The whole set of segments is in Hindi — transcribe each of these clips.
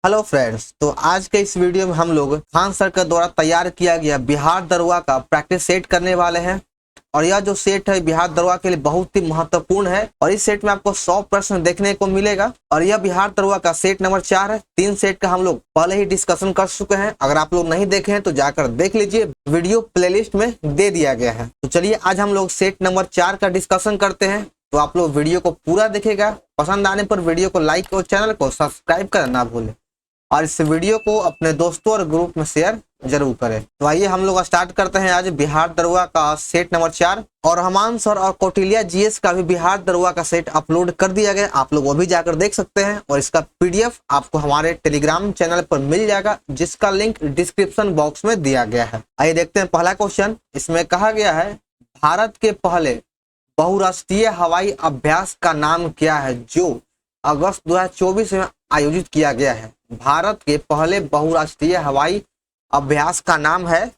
हेलो फ्रेंड्स, तो आज के इस वीडियो में हम लोग खान सर के द्वारा तैयार किया गया बिहार दरोगा का प्रैक्टिस सेट करने वाले हैं। और यह जो सेट है बिहार दरोगा के लिए बहुत ही महत्वपूर्ण है और इस सेट में आपको 100 प्रश्न देखने को मिलेगा। और यह बिहार दरोगा का सेट नंबर 4 है। 3 सेट का हम लोग पहले ही डिस्कशन कर चुके हैं। अगर आप लोग नहीं देखे हैं तो जाकर देख लीजिए, वीडियो प्लेलिस्ट में दे दिया गया है। तो चलिए आज हम लोग सेट नंबर 4 का डिस्कशन करते हैं। तो आप लोग वीडियो को पूरा देखेगा, पसंद आने पर वीडियो को लाइक और चैनल को सब्सक्राइब करना ना भूलें और इस वीडियो को अपने दोस्तों और ग्रुप में शेयर जरूर करें। तो आइए हम लोग स्टार्ट करते हैं आज बिहार दरोगा का सेट नंबर 4। और रहमान सर और कौटिल्या जीएस का भी बिहार दरोगा का सेट अपलोड कर दिया गया, आप लोग वो भी जाकर देख सकते हैं। और इसका पीडीएफ आपको हमारे टेलीग्राम चैनल पर मिल जाएगा, जिसका लिंक डिस्क्रिप्शन बॉक्स में दिया गया है। आइए देखते हैं पहला क्वेश्चन। इसमें कहा गया है, भारत के पहले बहुराष्ट्रीय हवाई अभ्यास का नाम क्या है जो अगस्त 2024 में आयोजित किया गया है। भारत के पहले बहुराष्ट्रीय हवाई अभ्यास का नाम है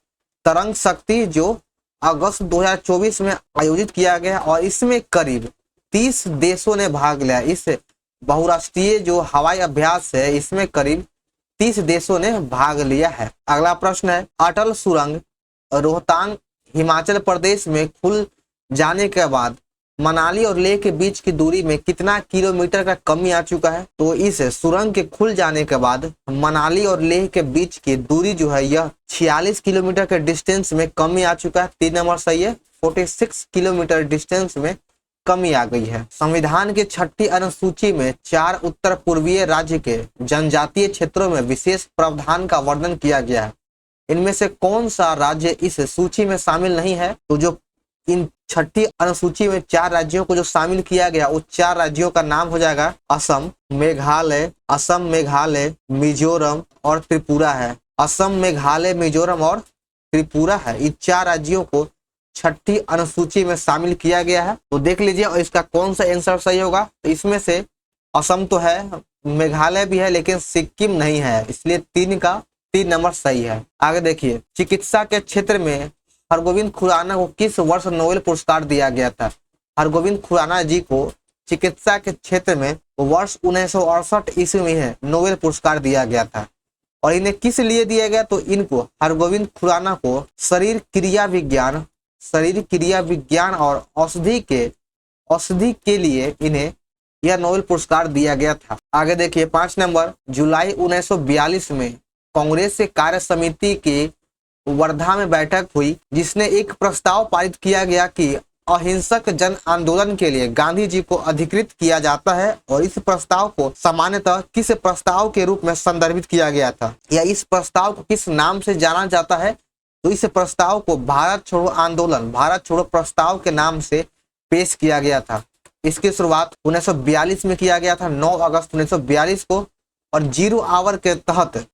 तरंग शक्ति, जो अगस्त 2024 में आयोजित किया गया और इसमें करीब 30 देशों ने भाग लिया। इस बहुराष्ट्रीय जो हवाई अभ्यास है इसमें करीब 30 देशों ने भाग लिया है। अगला प्रश्न है, अटल सुरंग रोहतांग हिमाचल प्रदेश में खुल जाने के बाद मनाली और लेह के बीच की दूरी में कितना किलोमीटर का कमी आ चुका है। तो इस सुरंग के खुल जाने के बाद मनाली और लेह के बीच की दूरी जो है यह 46 किलोमीटर के डिस्टेंस में कमी आ चुका है। 3 नंबर सही है, 46 किलोमीटर डिस्टेंस में कमी आ गई है। संविधान की 6ठी अनुसूची में 4 उत्तर पूर्वीय राज्य के जनजातीय क्षेत्रों में विशेष प्रावधान का वर्णन किया गया है। इनमें से कौन सा राज्य इस सूची में शामिल नहीं है। तो जो इन 6ठी अनुसूची में 4 राज्यों को जो शामिल किया गया, वो 4 राज्यों का नाम हो जाएगा असम, मेघालय, मिजोरम और त्रिपुरा है। असम, मेघालय, मिजोरम और त्रिपुरा है। इन 4 राज्यों को 6ठी अनुसूची में शामिल किया गया है। तो देख लीजिए और इसका कौन सा आंसर सही होगा। तो इसमें से असम तो है, मेघालय भी है, लेकिन सिक्किम नहीं है, इसलिए 3 नंबर सही है। आगे देखिए, चिकित्सा के क्षेत्र में हरगोविंद खुराना को किस वर्ष नोबेल पुरस्कार दिया गया था। हरगोविंद खुराना जी को चिकित्सा के क्षेत्र में वर्ष 1968 ईस्वी में नोबेल पुरस्कार दिया गया था। और इन्हें किस लिए दिया गया, तो इनको हरगोविंद खुराना को शरीर क्रिया विज्ञान और औषधि के लिए इन्हें यह नोबेल पुरस्कार दिया गया था। आगे देखिए 5 नंबर, जुलाई 1942 में कांग्रेस के कार्य समिति के वर्धा में बैठक हुई, जिसने एक प्रस्ताव पारित किया गया कि अहिंसक जन आंदोलन के लिए गांधी जी को अधिकृत किया जाता है। और इस प्रस्ताव को सामान्यतः किस प्रस्ताव के रूप में संदर्भित किया गया था, या इस प्रस्ताव को किस नाम से जाना जाता है। तो इस प्रस्ताव को भारत छोड़ो आंदोलन, भारत छोड़ो प्रस्ताव के नाम से पेश किया गया था। इसकी शुरुआत 1942 में किया गया था, 9 अगस्त 1942 को। और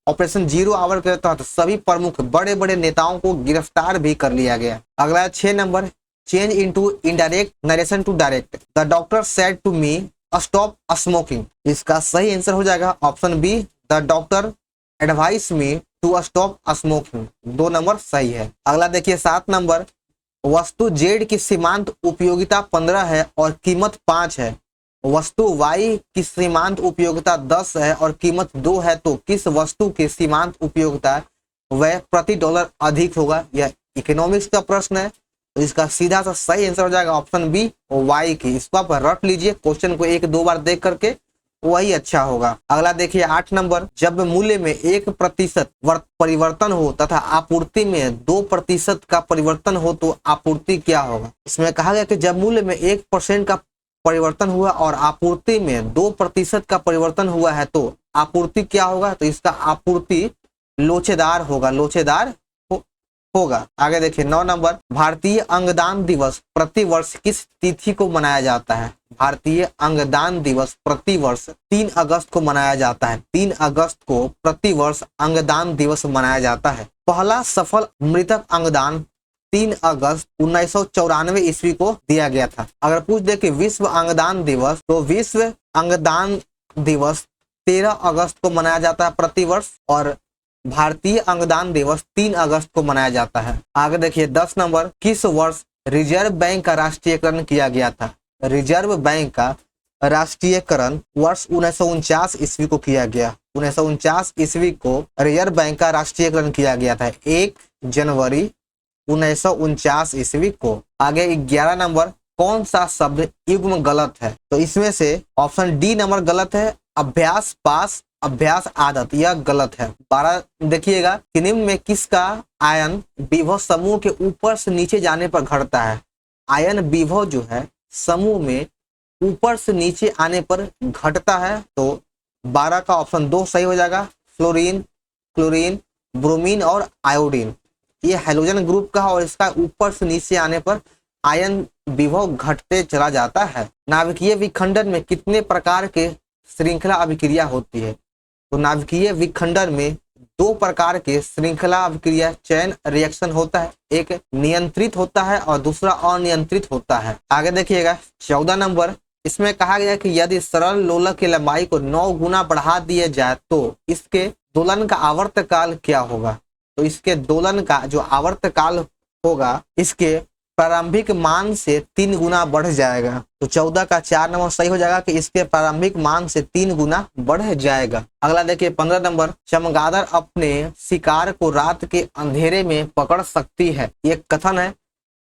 ऑपरेशन जीरो आवर के तहत सभी प्रमुख बड़े बड़े नेताओं को गिरफ्तार भी कर लिया गया। अगला 6 number, change into indirect narration to direct, the doctor said to me stop smoking. इसका सही आंसर हो जाएगा option B, the doctor advise me to stop smoking. 2 number सही है। अगला देखिए 7 नंबर, वस्तु जेड की सीमांत उपयोगिता 15 है और कीमत 5 है। वस्तु Y की सीमांत उपयोगिता 10 है और कीमत 2 है, तो किस वस्तु की सीमांत उपयोगिता वह प्रति डॉलर अधिक होगा। यह इकोनॉमिक्स का प्रश्न है, तो इसका सीधा सा सही आंसर हो जाएगा ऑप्शन बी, Y की। इसको आप रट लीजिए, क्वेश्चन को 1-2 बार देख करके, वही अच्छा होगा। अगला देखिए 8 नंबर, जब मूल्य में 1% परिवर्तन हो तथा आपूर्ति में 2% का परिवर्तन हो तो आपूर्ति क्या होगा। इसमें कहा गया कि जब मूल्य में 1% का परिवर्तन हुआ और आपूर्ति में 2% का परिवर्तन हुआ है तो आपूर्ति क्या होगा। तो इसका आपूर्ति लोचेदार होगा। आगे देखिए 9 नंबर, भारतीय अंगदान दिवस प्रतिवर्ष किस तिथि को मनाया जाता है। भारतीय अंगदान दिवस प्रतिवर्ष 3 अगस्त को मनाया जाता है। 3 अगस्त को प्रतिवर्ष अंगदान दिवस मनाया जाता है। पहला सफल मृतक अंगदान 3 अगस्त 1994 ईस्वी को दिया गया था। अगर पूछ दे कि विश्व अंगदान दिवस, तो विश्व अंगदान दिवस 13 अगस्त को मनाया जाता है प्रतिवर्ष, और भारतीय अंगदान दिवस 3 अगस्त को मनाया जाता है। आगे देखिए 10 नंबर, किस वर्ष रिजर्व बैंक का राष्ट्रीयकरण किया गया था। रिजर्व बैंक का राष्ट्रीयकरण वर्ष 1949 ईस्वी को किया गया। 1949 ईस्वी को रिजर्व बैंक का राष्ट्रीयकरण किया गया था, 1 जनवरी 1949 ईस्वी को। आगे 11 नंबर, कौन सा शब्द युग्म गलत है? तो इसमें से ऑप्शन डी नंबर गलत है, अभ्यास पास, अभ्यास आदत, यह गलत है। 12 देखिएगा कि निम्न में किसका आयन विभव समूह के ऊपर से नीचे जाने पर घटता है? आयन विभव जो है समूह में ऊपर से नीचे आने पर घटता है, तो 12 का ऑप्शन 2 सही हो जाएगा। फ्लोरीन, क्लोरीन, ब्रोमीन और आयोडीन, ये हैलोजन ग्रुप का है और इसका ऊपर से नीचे आने पर आयन विभव घटते चला जाता है। नाभिकीय विखंडन में कितने प्रकार के श्रृंखला अभिक्रिया होती है? तो नाभिकीय विखंडन में 2 प्रकार के श्रृंखला अभिक्रिया चैन रिएक्शन होता है, एक नियंत्रित होता है और दूसरा अनियंत्रित होता है। आगे देखिएगा 14 नंबर, इसमें कहा गया कि यदि सरल लोलक की लंबाई को 9 गुना बढ़ा दिया जाए तो इसके दोलन का आवर्तकाल क्या होगा? तो इसके दोलन का जो आवर्तकाल होगा इसके प्रारंभिक मान से 3 गुना बढ़ जाएगा। तो 14 का 4 नंबर सही हो जाएगा कि इसके प्रारंभिक मान से 3 गुना बढ़ जाएगा। अगला देखिए 15 नंबर, चमगादड़ अपने शिकार को रात के अंधेरे में पकड़ सकती है, ये कथन है।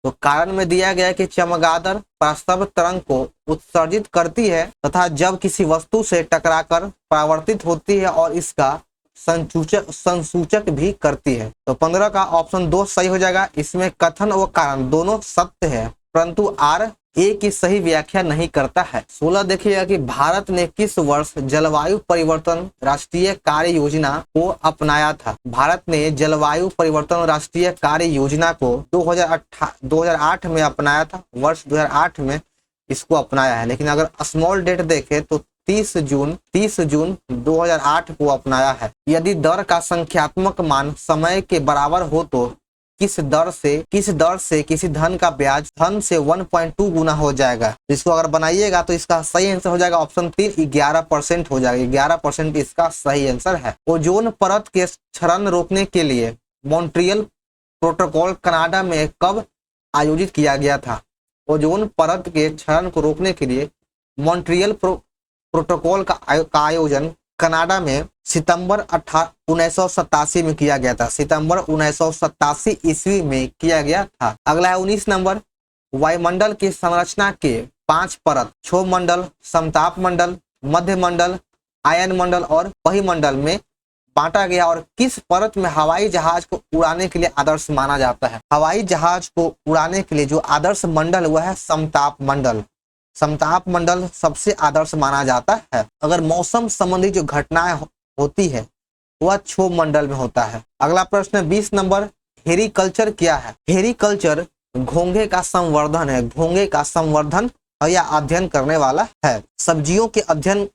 तो कारण में दिया गया कि चमगादड़ प्रसव तरंग को उत्सर्जित करती है तथा जब किसी वस्तु से टकराकर परावर्तित होती है और इसका संसूचक भी करती है। तो 15 का ऑप्शन 2 सही हो जाएगा। इसमें कथन व कारण दोनों सत्य है, परंतु आर ए की सही व्याख्या नहीं करता है। 16 देखिएगा कि भारत ने किस वर्ष जलवायु परिवर्तन राष्ट्रीय कार्य योजना को अपनाया था? भारत ने जलवायु परिवर्तन राष्ट्रीय कार्य योजना को 2008 में अपनाया था, वर्ष 2008 में इसको अपनाया है। लेकिन अगर स्मॉल डेट देखे तो 30 जून 2008 को अपनाया है। यदि दर का संख्यात्मक मान समय के बराबर हो तो किस दर से किसी धन का ब्याज धन से 1.2 गुना हो जाएगा? इसको अगर बनाइएगा तो इसका सही आंसर हो जाएगा ऑप्शन 3, 11% हो जाएगा। 11% इसका सही आंसर है। ओजोन परत के क्षरण रोकने के लिए मॉन्ट्रियल प्रोटोकॉल कनाडा में कब आयोजित किया गया था? ओजोन परत के क्षरण को रोकने के लिए मॉन्ट्रियल प्रोटोकॉल का आयोजन कनाडा में सितंबर 1987 में किया गया था। सितंबर 1987 ईस्वी में किया गया था। अगला है 19 नंबर, वायुमंडल की संरचना के 5 परत क्षोभ मंडल, समताप मंडल, मध्य मंडल, आयन मंडल और बहिमंडल में बांटा गया और किस परत में हवाई जहाज को उड़ाने के लिए आदर्श माना जाता है? हवाई जहाज को उड़ाने के लिए जो आदर्श मंडल हुआ है समताप मंडल। समताप मंडल सबसे आदर्श माना जाता है। अगर मौसम संबंधी जो घटनाएं होती है वह क्षोभ मंडल में होता है। अगला प्रश्न 20 नंबर, हेरीकल्चर क्या है? हेरीकल्चर घोंघे का संवर्धन है। घोंघे का संवर्धन या अध्ययन करने वाला है। सब्जियों के अध्ययन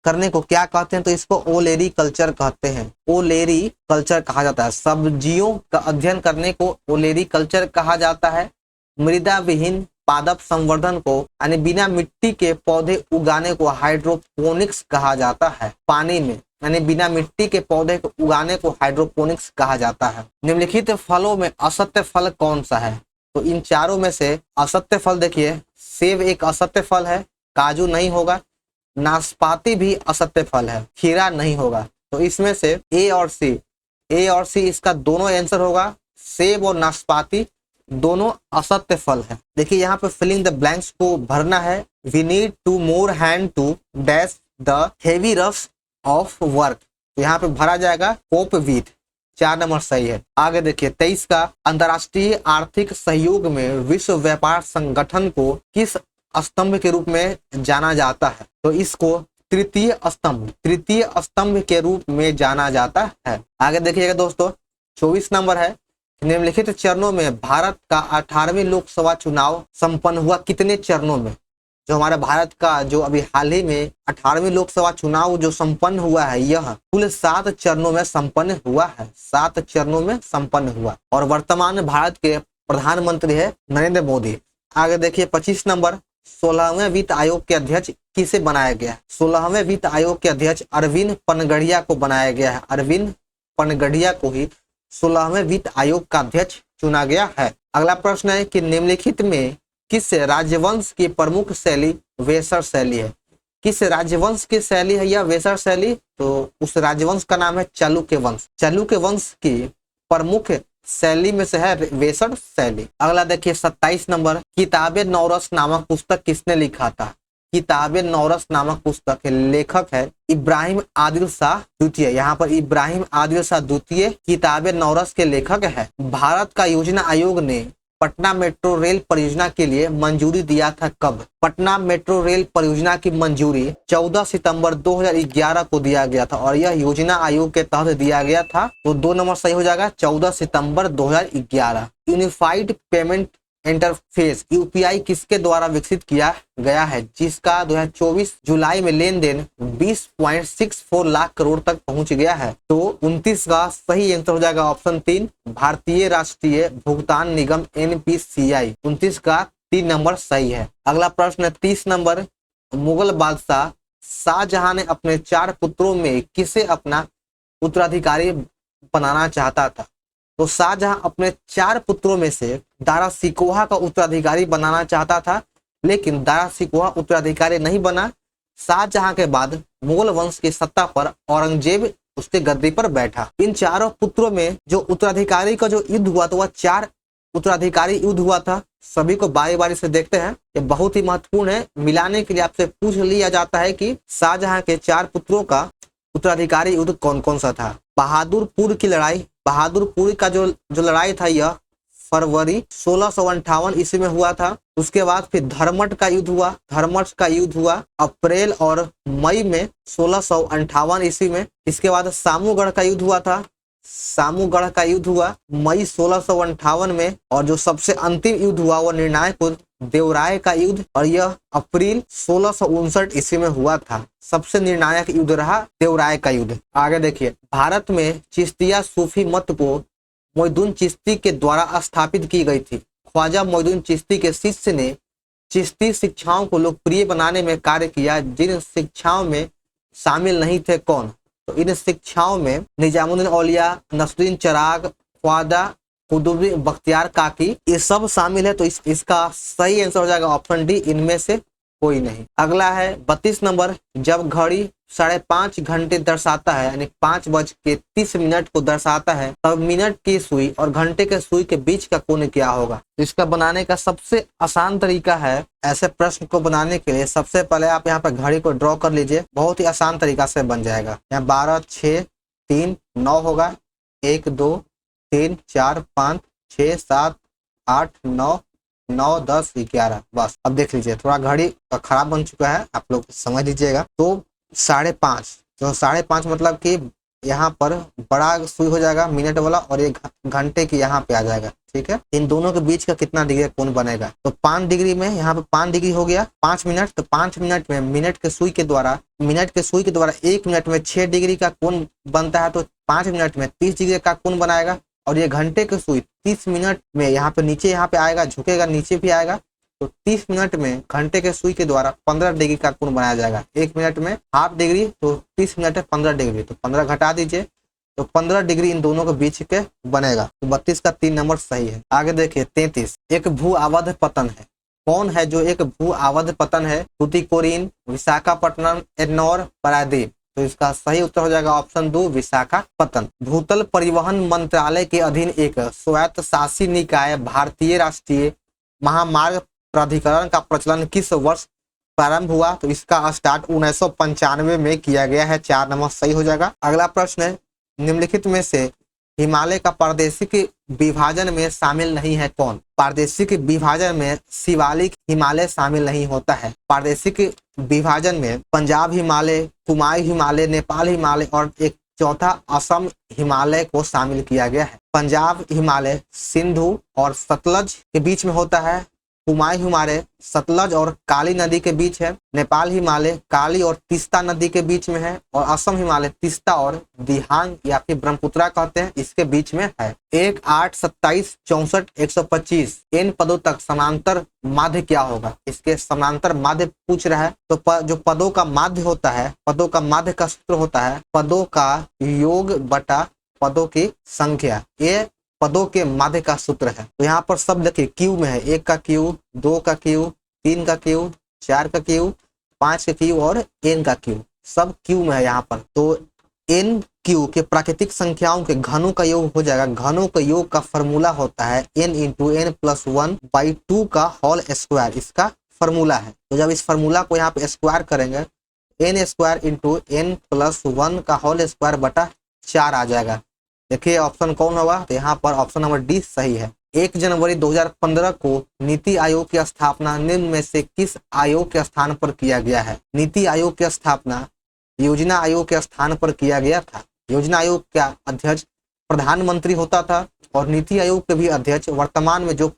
करने को क्या कहते हैं? तो इसको ओलेरी कल्चर कहते हैं। ओलेरी कल्चर कहा जाता है। सब्जियों का अध्ययन करने को ओलेरी कल्चर कहा जाता है। मृदा विहीन पादप संवर्धन को यानी बिना मिट्टी के पौधे उगाने को हाइड्रोपोनिक्स कहा जाता है। पानी में यानी बिना मिट्टी के पौधे को उगाने को हाइड्रोपोनिक्स कहा जाता है। निम्नलिखित फलों में असत्य फल कौन सा है? तो इन चारों में से असत्य फल देखिए, सेब एक असत्य फल है, काजू नहीं होगा, नाशपाती भी असत्य फल है, खीरा नहीं होगा। तो इसमें से ए और सी इसका दोनों आंसर होगा। सेब और नाशपाती दोनों असत्य फल है। देखिए यहाँ पे फिलिंग द ब्लैंक्स को भरना है। We need two more hand to dash the heavy roughs of work. यहाँ पे भरा जाएगा कोप विथ। 4 नंबर सही है। आगे देखिए 23 का, अंतर्राष्ट्रीय आर्थिक सहयोग में विश्व व्यापार संगठन को किस स्तंभ के रूप में जाना जाता है? तो इसको तृतीय स्तंभ के रूप में जाना जाता है। आगे देखिएगा दोस्तों 24 नंबर है, निम्नलिखित चरणों में भारत का 18वें लोकसभा चुनाव संपन्न हुआ कितने चरणों में? जो हमारे भारत का जो अभी हाल ही में 18वें लोकसभा चुनाव जो संपन्न हुआ है यह कुल 7 चरणों में संपन्न हुआ है। 7 चरणों में संपन्न हुआ और वर्तमान भारत के प्रधानमंत्री है नरेंद्र मोदी। आगे देखिए 25 नंबर, 16वें वित्त आयोग के अध्यक्ष किसे बनाया गया? 16वें वित्त आयोग के अध्यक्ष अरविंद पनगड़िया को बनाया गया है। अरविंद पनगड़िया को ही 16वें वित्त आयोग का अध्यक्ष चुना गया है। अगला प्रश्न है कि निम्नलिखित में किस राजवंश की प्रमुख शैली वेसर शैली है? किस राजवंश की शैली है यह वेसर शैली? तो उस राजवंश का नाम है चालुक्य वंश। चालुक्य वंश की प्रमुख शैली में से है वेसर शैली। अगला देखिए 27 नंबर, किताबे नौरस नामक पुस्तक किसने लिखा था? किताबे नौरस नामक पुस्तक के लेखक है इब्राहिम आदिल शाह द्वितीय। यहाँ पर इब्राहिम आदिल शाह द्वितीय किताबे नौरस के लेखक है। भारत का योजना आयोग ने पटना मेट्रो रेल परियोजना के लिए मंजूरी दिया था कब? पटना मेट्रो रेल परियोजना की मंजूरी 14 सितंबर 2011 को दिया गया था और यह योजना आयोग के तहत दिया गया था। तो 2 नंबर सही हो जाएगा, 14 सितंबर 2011। यूनिफाइड पेमेंट इंटरफेस यूपीआई किसके द्वारा विकसित किया गया है, जिसका 2024 जुलाई में लेन देन 20.64 लाख करोड़ तक पहुंच गया है? तो 29 का सही आंसर हो जाएगा ऑप्शन 3, भारतीय राष्ट्रीय भुगतान निगम एनपीसीआई। 29 का 3 नंबर सही है। अगला प्रश्न है 30 नंबर, मुगल बादशाह शाहजहां ने अपने 4 पुत्रों में किसे अपना उत्तराधिकारी बनाना चाहता था? तो शाहजहां अपने 4 पुत्रों में से दारा सिकोहा का उत्तराधिकारी बनाना चाहता था, लेकिन दारा सिकोहा उत्तराधिकारी नहीं बना। शाहजहां के बाद मुगल वंश की सत्ता पर औरंगजेब उसके गद्दी पर बैठा। इन चारों पुत्रों में जो उत्तराधिकारी का जो युद्ध हुआ था वह 4 उत्तराधिकारी युद्ध हुआ था। सभी को बारी बारी से देखते हैं, ये बहुत ही महत्वपूर्ण है। मिलाने के लिए आपसे पूछ लिया जाता है कि शाहजहां के 4 पुत्रों का उत्तराधिकारी युद्ध कौन कौन सा था। बहादुरपुर की लड़ाई, बहादुरपुर का जो लड़ाई था यह फरवरी 1658 ईस्वी में हुआ था। उसके बाद फिर धर्मट का युद्ध हुआ, धर्मट का युद्ध हुआ अप्रैल और मई में 1658 ईस्वी में। इसके बाद सामूगढ़ का युद्ध हुआ था, सामूगढ़ का युद्ध हुआ मई 1658 में। और जो सबसे अंतिम युद्ध हुआ वो निर्णायक देवराय का युद्ध, और यह अप्रैल 1659 ईस्वी में हुआ था। सबसे निर्णायक युद्ध रहा देवराय का युद्ध। आगे देखिए, भारत में चिश्तिया सूफी मत को मोइनुद्दीन चिश्ती के द्वारा स्थापित की गई थी। ख्वाजा मोइनुद्दीन चिश्ती के शिष्य ने चिश्ती शिक्षाओं को लोकप्रिय बनाने में कार्य किया। जिन शिक्षाओं में शामिल नहीं थे कौन? तो इन शिक्षाओं में निजामुद्दीन औलिया, नसरुद्दीन चिराग, ख्वाजा कुतुबुद्दीन बख्तियार काकी, ये सब शामिल है। तो इसका सही आंसर हो जाएगा ऑप्शन डी, इनमें से कोई नहीं। अगला है 32 नंबर, जब घड़ी 5.5 घंटे दर्शाता है यानी 5:30 को दर्शाता है, तब मिनट की सुई और घंटे के सुई के बीच का कोण क्या होगा? इसका बनाने का सबसे आसान तरीका है, ऐसे प्रश्न को बनाने के लिए सबसे पहले आप यहाँ पर घड़ी को ड्रॉ कर लीजिए, बहुत ही आसान तरीका से बन जाएगा। यहाँ 12, 6, 3, 9 होगा, 1, 2, 3, 4, 5, 6, 7, 8, 9, 9, 10, 11। बस अब देख लीजिए, थोड़ा घड़ी खराब बन चुका है, आप लोग समझ लीजिएगा। तो 5.5, तो 5.5 मतलब कि यहाँ पर बड़ा सुई हो जाएगा मिनट वाला, और ये घंटे की यहाँ पे आ जाएगा। ठीक है, इन दोनों के बीच का कितना डिग्री कोण बनेगा? तो 5 डिग्री में यहाँ पे 5 डिग्री हो गया, 5 मिनट। तो 5 मिनट में मिनट के सुई के द्वारा 1 मिनट में 6 डिग्री का कोण बनता है। तो 5 मिनट में 30 डिग्री का कोण बनाएगा। और ये घंटे की सुई 30 मिनट में यहाँ पे नीचे यहाँ पे आएगा, झुकेगा, नीचे भी आएगा। तो 30 मिनट में घंटे के सुई के द्वारा 15 डिग्री का कोण बनाया जाएगा। 1 मिनट में हाफ डिग्री, तो 30 मिनट में 15 डिग्री, तो 15 घटा दीजिए, तो 15 डिग्री इन दोनों के बीच के बनेगा। तो 32 का 3 नंबर सही है। आगे देखिए 33, एक भू आबद्ध पतन है। कौन है जो एक भू आबद्ध पतन है? तूतीकोरिन, विशाखापट्टनम, एन्नौर, पारादीप। तो इसका सही उत्तर हो जाएगा ऑप्शन 2, विशाखापट्टनम। भूतल परिवहन मंत्रालय के अधीन एक स्वायत्त शासी निकाय भारतीय राष्ट्रीय महामार्ग प्राधिकरण का प्रचलन किस वर्ष प्रारंभ हुआ? तो इसका स्टार्ट 1995 में किया गया है। 4 नंबर सही हो जाएगा। अगला प्रश्न है, निम्नलिखित में से हिमालय का प्रादेशिक विभाजन में शामिल नहीं है कौन? प्रादेशिक विभाजन में शिवालिक हिमालय शामिल नहीं होता है। प्रादेशिक विभाजन में पंजाब हिमालय, कुमाऊं हिमालय, नेपाल हिमालय और एक चौथा असम हिमालय को शामिल किया गया है। पंजाब हिमालय सिंधु और सतलज के बीच में होता है। कुमाऊं हिमालय सतलज और काली नदी के बीच है। नेपाल हिमालय काली और तीस्ता नदी के बीच में है। और असम हिमालय तीस्ता और दिहांग या फिर ब्रह्मपुत्रा कहते हैं, इसके बीच में है। 1, 8, 27, 64, 125 इन पदों तक समांतर माध्य क्या होगा? इसके समांतर माध्य पूछ रहा है। तो जो पदों का माध्य होता है, पदों का माध्य का सूत्र होता है पदों का योग बटा पदों की संख्या। ये पदों के माध्य का सूत्र है। तो यहाँ पर सब देखिए क्यू में है, 1 का क्यू, 2 का क्यू, 3 का क्यू, 4 का क्यू, 5 का क्यू और n का क्यू, सब क्यू में है यहाँ पर। तो n क्यू के प्राकृतिक संख्याओं के घनों का योग हो जाएगा। घनों के योग का फॉर्मूला होता है n इंटू एन प्लस 1/2 का होल स्क्वायर, इसका फॉर्मूला है। तो जब इस फॉर्मूला को यहाँ पे स्क्वायर करेंगे, n square into N plus 1 का होल स्क्वायर बटा 4 आ जाएगा। देखिए ऑप्शन कौन होगा, तो यहाँ पर ऑप्शन नंबर डी सही है। 1 जनवरी 2015 को नीति आयोग की स्थापना निम्न में से किस आयोग के स्थान पर किया गया है? नीति आयोग की स्थापना योजना आयोग के स्थान पर किया गया था। योजना आयोग का अध्यक्ष प्रधानमंत्री होता था और नीति आयोग के भी अध्यक्ष वर्तमान में जो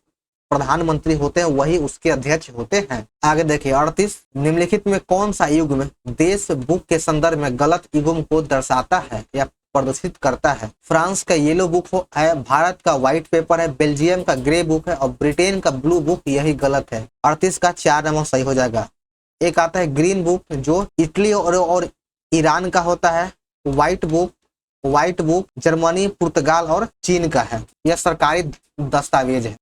प्रधानमंत्री होते हैं वही उसके अध्यक्ष होते हैं। आगे देखिए 38, निम्नलिखित में कौन सा युग्म देश बुक के संदर्भ में गलत युग्म को दर्शाता है या प्रदर्शित करता है? फ्रांस का येलो बुक है, भारत का व्हाइट पेपर है, बेल्जियम का ग्रे बुक है और ब्रिटेन का ब्लू बुक, यही गलत है। 38 का 4 नंबर सही हो जाएगा। एक आता है ग्रीन बुक जो इटली और ईरान का होता है। व्हाइट बुक जर्मनी, पुर्तगाल और चीन का है। यह सरकारी दस्तावेज है।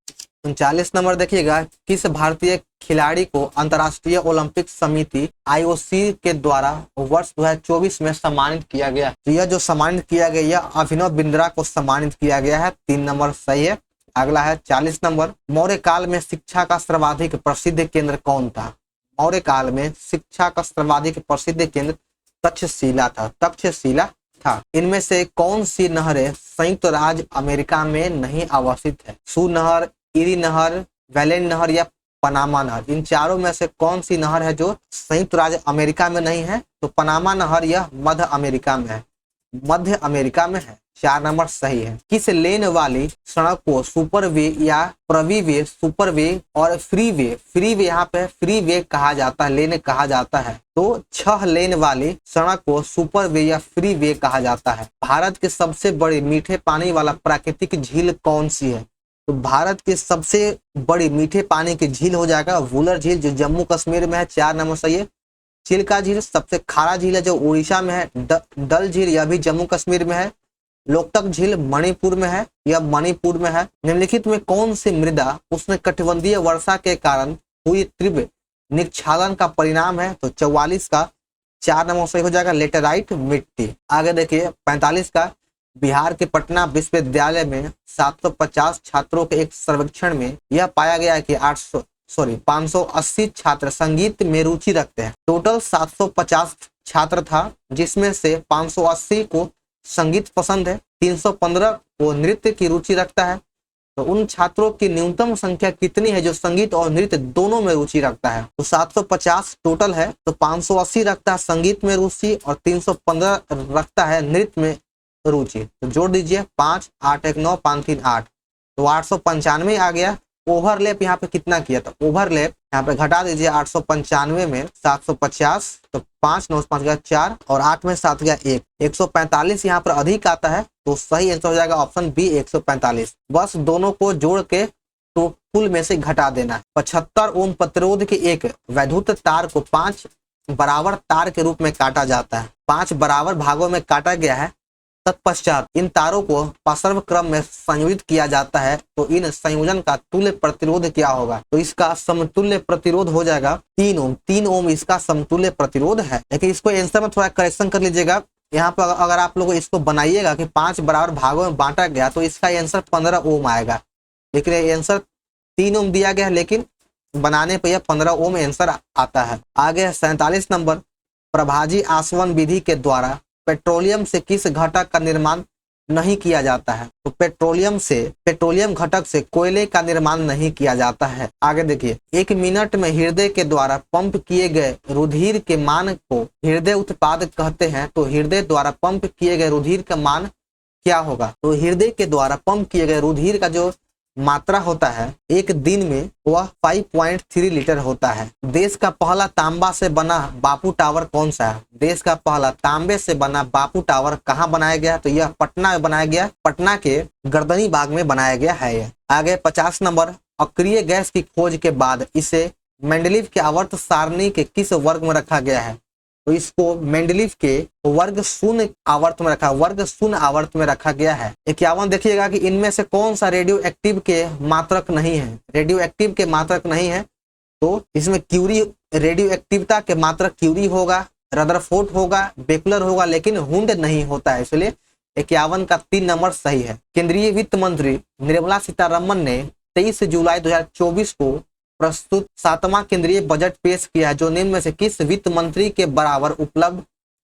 39 नंबर देखिएगा, किस भारतीय खिलाड़ी को अंतर्राष्ट्रीय ओलंपिक समिति IOC के द्वारा वर्ष 2024 में सम्मानित किया गया? तो यह जो सम्मानित किया गया, यह अभिनव बिंद्रा को सम्मानित किया गया है। 3 नंबर सही है। अगला है 40 नंबर, मौर्य काल में शिक्षा का सर्वाधिक प्रसिद्ध केंद्र कौन था? मौर्य काल में शिक्षा का सर्वाधिक प्रसिद्ध केंद्र तक्षशिला था। इनमें से कौन सी नहरें संयुक्त राज्य अमेरिका में नहीं अवस्थित है? सू नहर, इरी नहर, वैलेंट नहर या पनामा नहर? इन चारों में से कौन सी नहर है जो संयुक्त राज्य अमेरिका में नहीं है? तो पनामा नहर यह मध्य अमेरिका में है। 4 नंबर सही है। किस लेन वाली सड़क को सुपरवे या प्रवीवे, सुपरवे और फ्रीवे यहाँ पे फ्रीवे कहा जाता है, लेन कहा जाता है। तो 6 लेन वाली सड़क को सुपरवे या फ्रीवे कहा जाता है। भारत के सबसे बड़ी मीठे पानी वाला प्राकृतिक झील कौन सी है? तो भारत की सबसे बड़ी मीठे पानी की झील हो जाएगा वुलर झील, जो जम्मू कश्मीर में है। 4 नंबर सही है। चिल्का झील सबसे खारा झील है जो उड़ीसा में है। डल झील यह भी जम्मू कश्मीर में है। लोकटक झील मणिपुर में है, यह मणिपुर में है। निम्नलिखित में कौन सी मृदा उष्णकटिबंधीय वर्षा के कारण हुई तीव्र निक्षालन का परिणाम है? तो 44 का 4 नंबर सही हो जाएगा, लेटेराइट मिट्टी। आगे देखिए 45 का, बिहार के पटना विश्वविद्यालय में 750 छात्रों के एक सर्वेक्षण में यह पाया गया कि 580 छात्र संगीत में रुचि रखते हैं। टोटल 750 छात्र था, जिसमें से 580 को संगीत पसंद है, 315 को नृत्य की रुचि रखता है। तो उन छात्रों की न्यूनतम संख्या कितनी है जो संगीत और नृत्य दोनों में रुचि रखता है? तो 750 टोटल है, तो 580 रखता है संगीत में रुचि और 315 रखता है नृत्य में रुचि। तो जोड़ दीजिए 5, 8, 1, 9, 5, 3, 8, तो 895 आ गया। ओवरलैप यहाँ पे कितना किया था? ओवरलैप यहाँ पे घटा दीजिए 895 में 750, तो 5, 9, 5 गया 4 और 8 में 7 गया 1, 145 यहाँ पर अधिक आता है। तो सही आंसर हो जाएगा ऑप्शन बी 145। बस दोनों को जोड़ के तो कुल में से घटा देना है। 75 ओम प्रतिरोध के एक वैद्युत तार को 5 बराबर तार के रूप में काटा जाता है। 5 बराबर भागों में काटा गया है। तत्पश्चात इन तारों को पार्श्व क्रम में संयोजित किया जाता है। तो इन संयोजन का तुल्य प्रतिरोध क्या होगा? तो इसका समतुल्य प्रतिरोध हो जाएगा 3 ओम। 3 ओम इसका समतुल्य प्रतिरोध है। लेकिन इसको आंसर में थोड़ा करेक्शन कर लीजिएगा। यहाँ पर अगर आप लोग इसको बनाइएगा कि 5 बराबर भागों में बांटा गया तो इसका आंसर 15 ओम आएगा। लेकिन आंसर 3 ओम दिया गया है, लेकिन बनाने पर यह 15 ओम आंसर आता है। आगे 47 नंबर, प्रभाजी आसवन विधि के द्वारा पेट्रोलियम से किस घटक का निर्माण नहीं किया जाता है? तो पेट्रोलियम घटक से कोयले का निर्माण नहीं किया जाता है। आगे देखिए 1 मिनट में हृदय के द्वारा पंप किए गए रुधिर के मान को हृदय उत्पाद कहते हैं। तो हृदय द्वारा पंप किए गए रुधिर का मान क्या होगा? तो हृदय के द्वारा पंप किए गए रुधिर का जो मात्रा होता है एक दिन में वह 5.3 लीटर होता है। देश का पहला तांबा से बना बापू टावर कौन सा है? देश का पहला तांबे से बना बापू टावर कहाँ बनाया गया? तो यह पटना में बनाया गया। पटना के गर्दनी बाग में बनाया गया है यह। आगे 50 नंबर, अक्रिय गैस की खोज के बाद इसे मेंडलीव के आवर्त सारणी के किस वर्ग में रखा गया है? तो इसको मेंडलीव के वर्ग शून्य आवर्त में रखा गया है। 51 देखिएगा कि इनमें से कौन सा रेडियो एक्टिव के मात्रक नहीं है? रेडियो एक्टिव के मात्रक नहीं है तो इसमें क्यूरी रेडियो एक्टिविटा के मात्रक क्यूरी होगा, रदरफोर्ड होगा, बेकुलर होगा, लेकिन हुंड नहीं होता है, इसलिए 51 का 3 नंबर सही है। केंद्रीय वित्त मंत्री निर्मला सीतारमन ने 23 जुलाई 2024 को प्रस्तुत 7वां केंद्रीय बजट पेश किया है, जो निम्न में से किस वित्त मंत्री के बराबर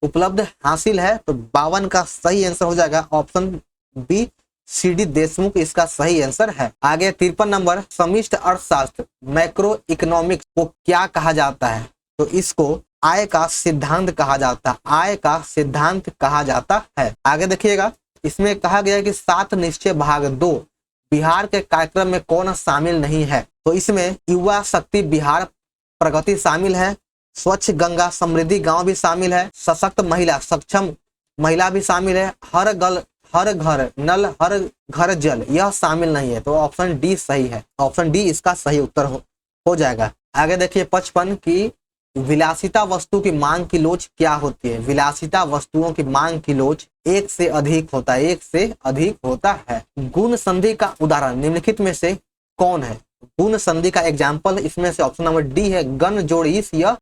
उपलब्ध हासिल है? तो 52 का सही आंसर हो जाएगा ऑप्शन बी, सी.डी. देशमुख इसका सही आंसर है। आगे 53 नंबर, समष्टि अर्थशास्त्र मैक्रो इकोनॉमिक्स को क्या कहा जाता है? तो इसको आय का सिद्धांत कहा जाता है, आय का सिद्धांत कहा जाता है। आगे देखिएगा, इसमें कहा गया है कि 7 निश्चय भाग 2 बिहार के कार्यक्रम में कौन शामिल नहीं है? तो इसमें युवा शक्ति बिहार प्रगति शामिल है, स्वच्छ गंगा समृद्धि गांव भी शामिल है, सशक्त महिला सक्षम महिला भी शामिल है, हर घर नल हर घर जल यह शामिल नहीं है। तो ऑप्शन डी सही है, ऑप्शन डी इसका सही उत्तर हो जाएगा। आगे देखिए 55 की विलासिता वस्तु की मांग की लोच क्या होती है? विलासिता वस्तुओं की मांग की लोच एक से अधिक होता है, एक से अधिक होता है। गुण संधि का उदाहरण निम्नलिखित में से कौन है? गुण संधि का एग्जाम्पल इसमें से ऑप्शन नंबर डी है, गण जोड़ीस, यह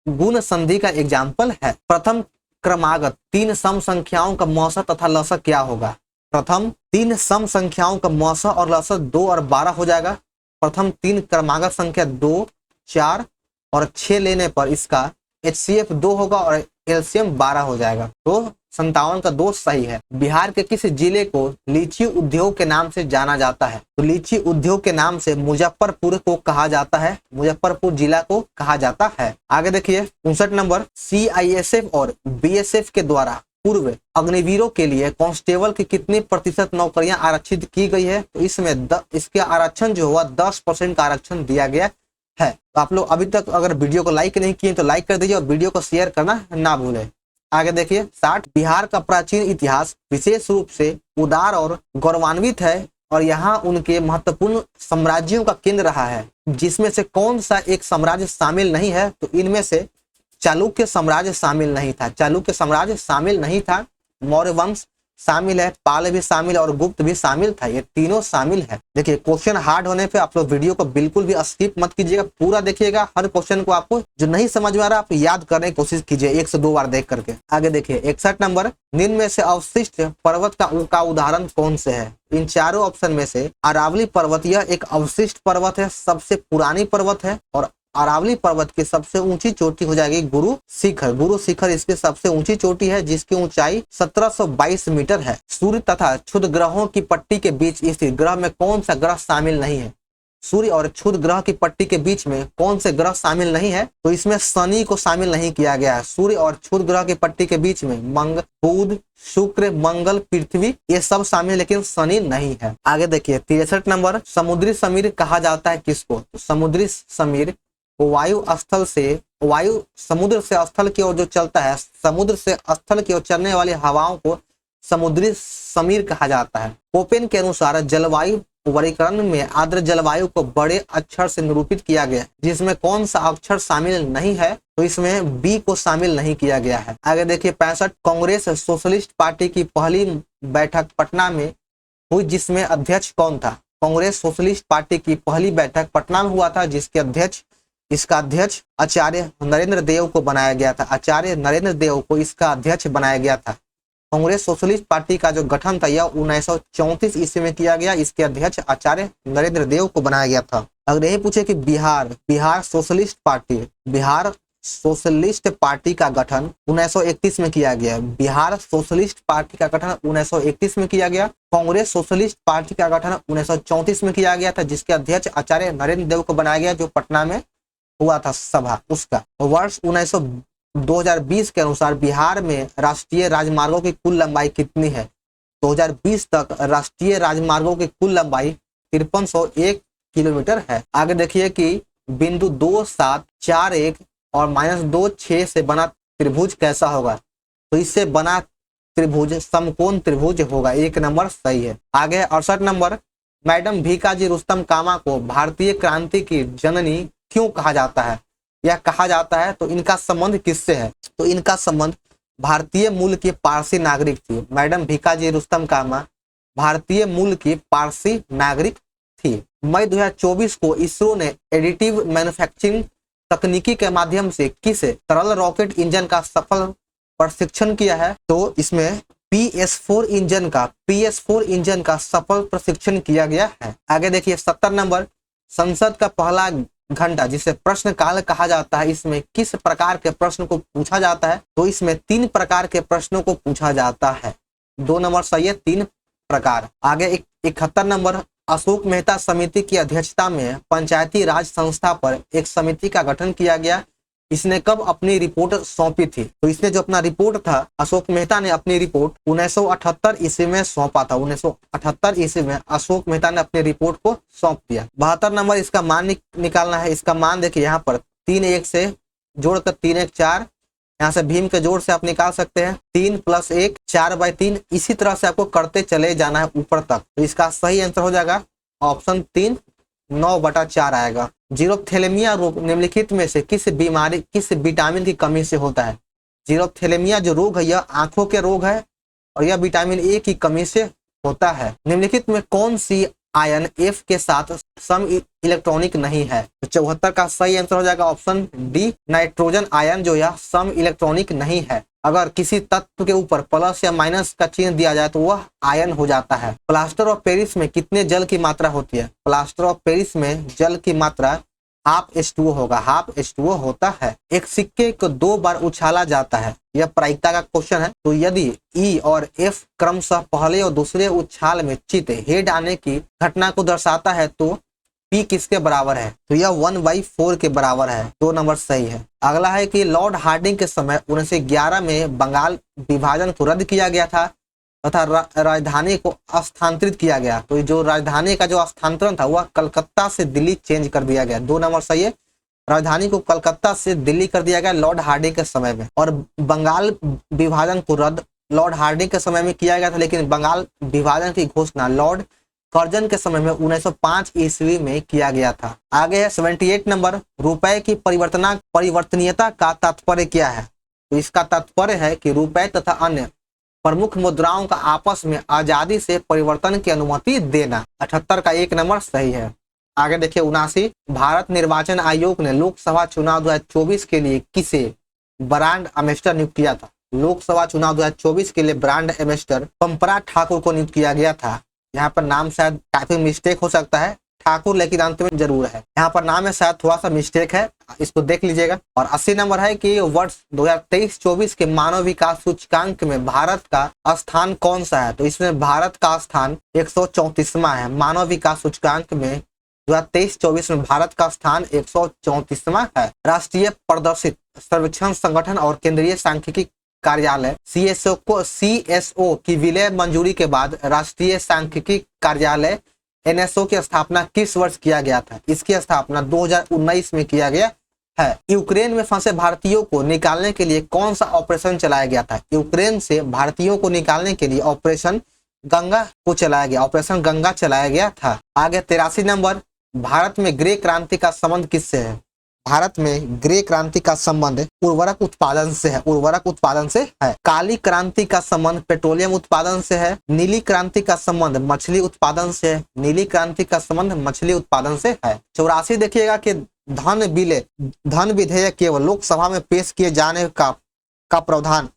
गुण संधि का एग्जाम्पल है। प्रथम क्रमागत 3 सम संख्याओं का मौसा तथा लसक क्या होगा? प्रथम 3 सम संख्याओं का मौसा और लसक 2 और 12 हो जाएगा। प्रथम 3 क्रमागत संख्या 2, 4 और 6 लेने पर इसका HCF 2 होगा और LCM 12 हो जाएगा। तो 57 का 2 सही है। बिहार के किस जिले को लीची उद्योग के नाम से जाना जाता है? तो लीची उद्योग के नाम से मुजफ्फरपुर को कहा जाता है, मुजफ्फरपुर जिला को कहा जाता है। आगे देखिए 59 नंबर, CISF और BSF के द्वारा पूर्व अग्निवीरों के लिए कांस्टेबल की कितनी प्रतिशत नौकरियां आरक्षित की गई है? तो इसमें इसके आरक्षण जो हुआ 10% का आरक्षण दिया गया है। तो आप लोग अभी तक अगर वीडियो को लाइक नहीं किए तो लाइक कर दीजिए और वीडियो को शेयर करना ना भूलें। आगे देखिए 60, बिहार का प्राचीन इतिहास विशेष रूप से उदार और गौरवान्वित है और यहाँ उनके महत्वपूर्ण साम्राज्यों का केंद्र रहा है, जिसमें से कौन सा एक साम्राज्य शामिल नहीं है? तो इनमें से चालुक्य साम्राज्य शामिल नहीं था, चालुक्य साम्राज्य शामिल नहीं था, मौर्य वंश शामिल है, पाल भी शामिल और गुप्त भी शामिल था, ये तीनों शामिल है। देखिए क्वेश्चन हार्ड होने पे आप लोग वीडियो को बिल्कुल भी स्किप मत कीजिएगा, पूरा देखिएगा। हर क्वेश्चन को आपको जो नहीं समझ में आ रहा आप याद करने की कोशिश कीजिए 1 से 2 बार देख करके। आगे देखिए 61 नंबर, निम्न में से अवशिष्ट पर्वत का उदाहरण कौन से है? इन चारों ऑप्शन में से अरावली पर्वत यह एक अवशिष्ट पर्वत है, सबसे पुरानी पर्वत है और अरावली पर्वत की सबसे ऊंची चोटी हो जाएगी गुरु शिखर। गुरु शिखर इसकी सबसे ऊंची चोटी है जिसकी ऊंचाई 1722 मीटर है। सूर्य तथा क्षुद्र ग्रहों की पट्टी के बीच स्थित ग्रह में कौन सा ग्रह शामिल नहीं है? सूर्य और क्षुद्र ग्रह की पट्टी के बीच में कौन से ग्रह शामिल नहीं है? तो इसमें शनि को शामिल नहीं किया गया है। सूर्य और क्षुद्र ग्रह की पट्टी के बीच में बुध, शुक्र, मंगल, पृथ्वी ये सब शामिल, लेकिन शनि नहीं है। आगे देखिए 63 नंबर, समुद्री समीर कहा जाता है किसको? तो समुद्री समीर वायु समुद्र से स्थल की ओर जो चलता है, समुद्र से स्थल की ओर चलने वाली हवाओं को समुद्री समीर कहा जाता है। कोपेन के अनुसार जलवायु वर्गीकरण में आर्द्र जलवायु को बड़े अक्षर से निरूपित किया गया है, जिसमें कौन सा अक्षर शामिल नहीं है? तो इसमें बी को शामिल नहीं किया गया है। आगे देखिए 65, कांग्रेस सोशलिस्ट पार्टी की पहली बैठक पटना में हुई जिसमें अध्यक्ष कौन था? कांग्रेस सोशलिस्ट पार्टी की पहली बैठक पटना में हुआ था जिसके इसका अध्यक्ष आचार्य नरेंद्र देव को बनाया गया था। आचार्य नरेंद्र देव को इसका अध्यक्ष बनाया गया था। कांग्रेस सोशलिस्ट पार्टी का जो गठन था यह 1934 ईस्वी में किया गया। इसके अध्यक्ष आचार्य नरेंद्र देव को बनाया गया था। अगर यही पूछे कि बिहार सोशलिस्ट पार्टी का गठन 1931 में किया गया। बिहार सोशलिस्ट पार्टी का गठन 1931 में किया गया। कांग्रेस सोशलिस्ट पार्टी का गठन 1934 में किया गया था जिसके अध्यक्ष आचार्य नरेंद्र देव को बनाया गया, जो पटना में हुआ था सभा उसका। वर्ष 2020 के अनुसार बिहार में राष्ट्रीय राजमार्गों की कुल लंबाई कितनी है? 2020 तक राष्ट्रीय राजमार्गों की कुल लंबाई 5301 किलोमीटर है। आगे देखिए कि बिंदु 2741 और -26 से बना त्रिभुज कैसा होगा? तो इससे बना त्रिभुज समकोण त्रिभुज होगा। 1 नंबर सही है। आगे 68 नंबर, मैडम भीकाजी रुस्तम कामा को भारतीय क्रांति की जननी क्यों कहा जाता है? यह कहा जाता है तो इनका संबंध किससे है? तो इनका संबंध भारतीय मूल की पारसी नागरिक थी। मैडम भीकाजी रुस्तम कामा भारतीय मूल की पारसी नागरिक थी। मई 2024 को इसरो ने एडिटिव मैन्युफैक्चरिंग तकनीकी के माध्यम से किस तरल रॉकेट इंजन का सफल प्रशिक्षण किया है? तो इसमें PS4 इंजन का सफल प्रशिक्षण किया गया है। आगे देखिए 70 नंबर, संसद का पहला घंटा जिसे प्रश्न काल कहा जाता है, इसमें किस प्रकार के प्रश्न को पूछा जाता है? तो इसमें 3 प्रकार के प्रश्नों को पूछा जाता है। 2 नंबर सही है, 3 प्रकार। आगे 71 नंबर, अशोक मेहता समिति की अध्यक्षता में पंचायती राज संस्था पर एक समिति का गठन किया गया। इसने कब अपनी रिपोर्ट सौंपी थी? तो इसने जो अपना रिपोर्ट था, अशोक मेहता ने अपनी रिपोर्ट 1978 ईस्वी में सौंपा था। 1978 ईस्वी में अशोक मेहता ने अपनी रिपोर्ट को सौंप दिया। 72 नंबर, इसका मान निकालना है। इसका मान देखिए यहाँ पर 3 1 से जोड़कर 3 1 4, यहाँ से भीम के जोड़ से आप निकाल सकते हैं। 3 + 1 4/3, इसी तरह से आपको करते चले जाना है ऊपर तक। तो इसका सही आंसर हो जाएगा ऑप्शन 3, 9/4 आएगा। जीरोथैलेमिया रोग निम्नलिखित में से किस विटामिन की कमी से होता है? जीरोथैलेमिया जो रोग है यह आंखों के रोग है और यह विटामिन ए की कमी से होता है। निम्नलिखित में कौन सी आयन F के साथ सम इलेक्ट्रॉनिक नहीं है? तो 74 का सही आंसर हो जाएगा ऑप्शन डी, नाइट्रोजन आयन जो यह सम इलेक्ट्रॉनिक नहीं है। अगर किसी तत्व के ऊपर प्लस या माइनस का चिन्ह दिया जाए तो वह आयन हो जाता है। प्लास्टर ऑफ पेरिस में कितने जल की मात्रा होती है? प्लास्टर ऑफ पेरिस में जल की मात्रा ½ होगा, ½ होता है। एक सिक्के को 2 बार उछाला जाता है, यह प्रायिकता का क्वेश्चन है। तो यदि E और F क्रमशः पहले और दूसरे उछाल में चित हेड आने की घटना को दर्शाता है तो P किसके बराबर है? तो यह 1/4 के बराबर है। 2 नंबर सही है। अगला है कि लॉर्ड हार्डिंग के समय 1911 में बंगाल विभाजन को रद्द किया गया था तथा राजधानी को स्थानांतरित किया गया। तो जो राजधानी का जो स्थानांतरण था वह कलकत्ता से दिल्ली चेंज कर दिया गया। 2 नंबर सही है। राजधानी को कलकत्ता से दिल्ली कर दिया गया लॉर्ड हार्डिंग के समय में। और बंगाल विभाजन को रद्द लॉर्ड हार्डिंग के समय में किया गया था, लेकिन बंगाल विभाजन की घोषणा लॉर्ड कर्जन के समय में 1905 ईस्वी में किया गया था। आगे है 78 नंबर, रुपए की परिवर्तनीयता का तात्पर्य क्या है? तो इसका तात्पर्य है कि रुपए तथा अन्य प्रमुख मुद्राओं का आपस में आजादी से परिवर्तन की अनुमति देना। 78 का 1 नंबर सही है। आगे देखिए 79, भारत निर्वाचन आयोग ने लोकसभा चुनाव 2024 के लिए किसे ब्रांड एम्बेसडर नियुक्त किया था? लोकसभा चुनाव 2024 के लिए ब्रांड एम्बेसडर पंपरा ठाकुर को नियुक्त किया गया था। यहाँ पर नाम शायद टाइपिंग मिस्टेक हो सकता है, ठाकुर लेकिन अंत में जरूर है। यहाँ पर नाम है शायद थोड़ा सा मिस्टेक है, इसको देख लीजिएगा। और 80 नंबर है कि वर्ष 2023-24 के मानव विकास सूचकांक में भारत का स्थान कौन सा है? तो इसमें भारत का स्थान 134वां है। मानव विकास सूचकांक में 2023-24 में भारत का स्थान 134वां है। राष्ट्रीय प्रदर्शित सर्वेक्षण संगठन और केंद्रीय सांख्यिकी कार्यालय CSO की विलय मंजूरी के बाद राष्ट्रीय सांख्यिकी कार्यालय NSO की स्थापना किस वर्ष किया गया था? इसकी स्थापना 2019 में किया गया है। यूक्रेन में फंसे भारतीयों को निकालने के लिए कौन सा ऑपरेशन चलाया गया था? यूक्रेन से भारतीयों को निकालने के लिए ऑपरेशन गंगा चलाया गया था। आगे 83 नंबर, भारत में ग्रे क्रांति का संबंध किससे है? भारत में ग्रे क्रांति का संबंध उर्वरक उत्पादन से है। काली क्रांति का संबंध पेट्रोलियम उत्पादन से है। नीली क्रांति का संबंध मछली उत्पादन से है। 84 देखिएगा कि धन विधेयक केवल लोकसभा में पेश किए जाने का प्रावधान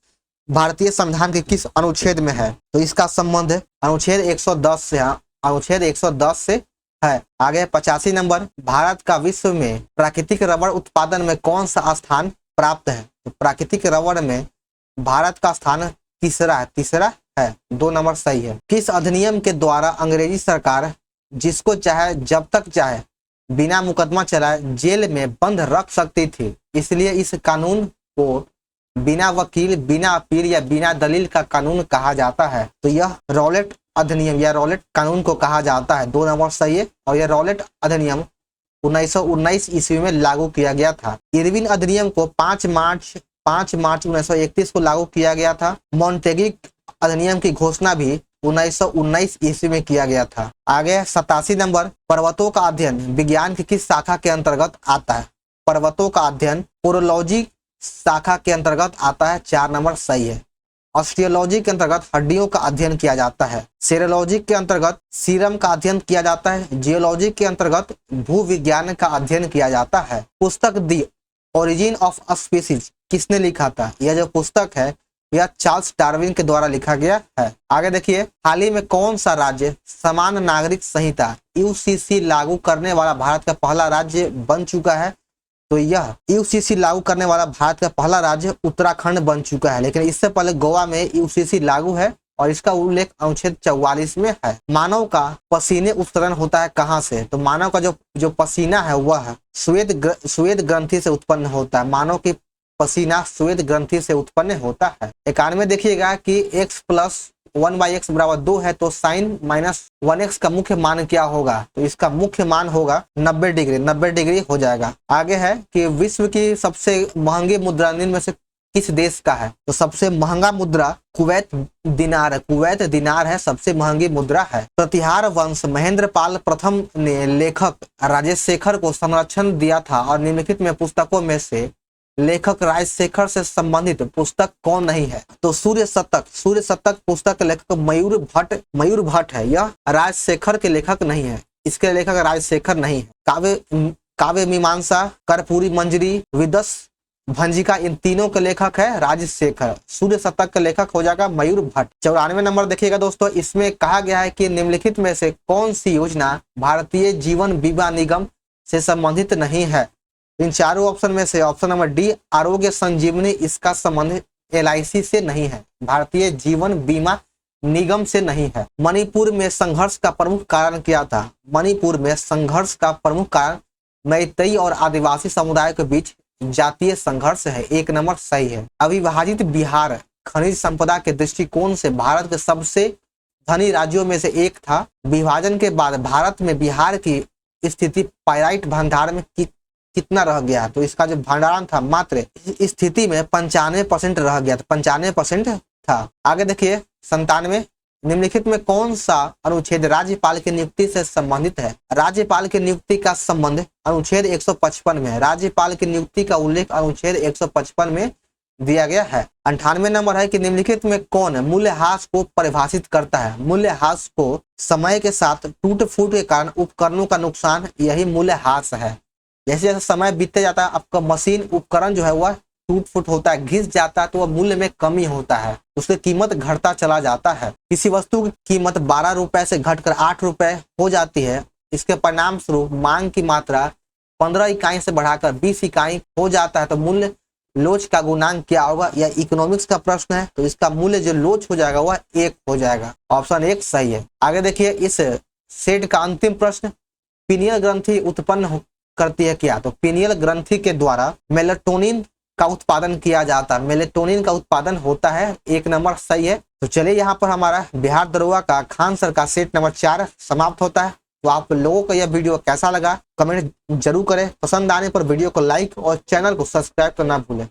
भारतीय संविधान के किस अनुच्छेद में है? तो इसका संबंध अनुच्छेद 110 से है। अनुच्छेद 110 से है। आगे 85 नंबर, भारत का विश्व में प्राकृतिक रबड़ उत्पादन में कौन सा स्थान प्राप्त है? तो प्राकृतिक रबड़ में भारत का स्थान तीसरा है। 2 नंबर सही है। किस अधिनियम के द्वारा अंग्रेजी सरकार जिसको चाहे जब तक चाहे बिना मुकदमा चलाए जेल में बंद रख सकती थी, इसलिए इस कानून को बिना वकील, बिना अपील या बिना दलील का कानून कहा जाता है? तो यह रॉलेट अधिनियम या रॉलेट कानून को कहा जाता है। 2 नंबर सही है। और यह रॉलेट अधिनियम 1919 ईस्वी में लागू किया गया था। इरविन अधिनियम को 5 मार्च 1931 को लागू किया गया था। मॉन्टेगी अधिनियम की घोषणा भी 1919 ईस्वी में किया गया था। आगे 87 नंबर, पर्वतों का अध्ययन विज्ञान की किस शाखा के अंतर्गत आता है? पर्वतों का अध्ययन ओरोलॉजी शाखा के अंतर्गत आता है। 4 नंबर सही है। ऑस्टियोलॉजी के अंतर्गत हड्डियों का अध्ययन किया जाता है। सेरोलॉजी के अंतर्गत सीरम का अध्ययन किया जाता है। जियोलॉजी के अंतर्गत भूविज्ञान का अध्ययन किया जाता है। पुस्तक the origin of a species किसने लिखा था? यह जो पुस्तक है यह चार्ल्स डार्विन के द्वारा लिखा गया है। आगे देखिए, हाल ही में कौन सा राज्य समान नागरिक संहिता यूसीसी लागू करने वाला भारत का पहला राज्य बन चुका है? तो यह यूसीसी लागू करने वाला भारत का पहला राज्य उत्तराखंड बन चुका है। लेकिन इससे पहले गोवा में यूसीसी लागू है और इसका उल्लेख अनुच्छेद 44 में है। मानव का पसीने उत्सर्जन होता है कहाँ से? तो मानव का जो पसीना है वह श्वेत ग्रंथि से उत्पन्न होता है। मानव की पसीना श्वेत ग्रंथि से उत्पन्न होता है। 91 देखिएगा कि x प्लस 1/x बराबर 2 है, तो साइन माइनस 1x का मुख्य मान क्या होगा? तो इसका मुख्य मान होगा 90 डिग्री। 90 डिग्री हो जाएगा। आगे है कि विश्व की सबसे महंगी मुद्रा निम्न में से किस देश का है? तो सबसे महंगा मुद्रा कुवैत दिनार है। कुवैत दिनार है, सबसे महंगी मुद्रा है। प्रतिहार वंश महेंद्र पाल प्रथम ने लेखक राजशेखर को संरक्षण दिया था और निम्नलिखित में पुस्तकों में से लेखक राजशेखर से संबंधित पुस्तक कौन नहीं है? तो सूर्य शतक पुस्तक के लेखक मयूर भट्ट है। यह राजशेखर के लेखक नहीं है, इसके लेखक राजशेखर नहीं है। काव्य मीमांसा, कर्पूरी मंजरी, विदस भंजिका, इन तीनों के लेखक है राजशेखर। सूर्य शतक के लेखक हो जाएगा मयूर भट्ट। 94 नंबर देखिएगा दोस्तों, इसमें कहा गया है कि निम्नलिखित में से कौन सी योजना भारतीय जीवन बीमा निगम से संबंधित नहीं है? इन चारों ऑप्शन में से ऑप्शन नंबर डी आरोग्य संजीवनी, इसका संबंध LIC से नहीं है, भारतीय जीवन बीमा निगम से नहीं है। मणिपुर में संघर्ष का प्रमुख कारण क्या था? मणिपुर में संघर्ष का प्रमुख कारण मैतेई और आदिवासी समुदाय के बीच जातीय संघर्ष है। 1 नंबर सही है। अविभाजित बिहार खनिज संपदा के दृष्टिकोण से भारत के सबसे धनी राज्यों में से एक था। विभाजन के बाद भारत में बिहार की स्थिति पाइराइट भंडार में कितना रह गया? तो इसका जो भंडारण था मात्र इस स्थिति में 95% रह गया था, 95% था। आगे देखिए 97, निम्नलिखित में कौन सा अनुच्छेद राज्यपाल की नियुक्ति से संबंधित है? राज्यपाल की नियुक्ति का संबंध अनुच्छेद 155 में है। राज्यपाल की नियुक्ति का उल्लेख अनुच्छेद 155 में दिया गया है। 98 नंबर है कि निम्नलिखित में कौन मूल्यह्रास को परिभाषित करता है? मूल्यह्रास को समय के साथ टूट फूट के कारण उपकरणों का नुकसान, यही मूल्यह्रास है। जैसे जैसे समय बीतते जाता है आपका मशीन उपकरण जो है वह टूट फूट होता है, घिस जाता है, तो वह मूल्य में कमी होता है, उसकी कीमत घटता चला जाता है। किसी वस्तु की कीमत 12 रुपए से घटकर 8 रुपए हो जाती है, इसके परिणाम स्वरूप मांग की मात्रा 15 इकाई से बढ़ाकर 20 इकाई हो जाता है, तो मूल्य लोच का गुणांक क्या होगा? यह इकोनॉमिक्स का प्रश्न है, तो इसका मूल्य जो लोच हो जाएगा वह 1 हो जाएगा। ऑप्शन 1 सही है। आगे देखिए इस सेट का अंतिम प्रश्न, पीनियल ग्रंथि उत्पन्न करती है क्या? तो पीनियल ग्रंथि के द्वारा मेलेटोनिन का उत्पादन किया जाता है। मेलेटोनिन का उत्पादन होता है। 1 नंबर सही है। तो चलिए यहाँ पर हमारा बिहार दरोगा का खान सर का सेट नंबर 4 समाप्त होता है। तो आप लोगों को यह वीडियो कैसा लगा कमेंट जरूर करें। पसंद आने पर वीडियो को लाइक और चैनल को सब्सक्राइब करना भूलें।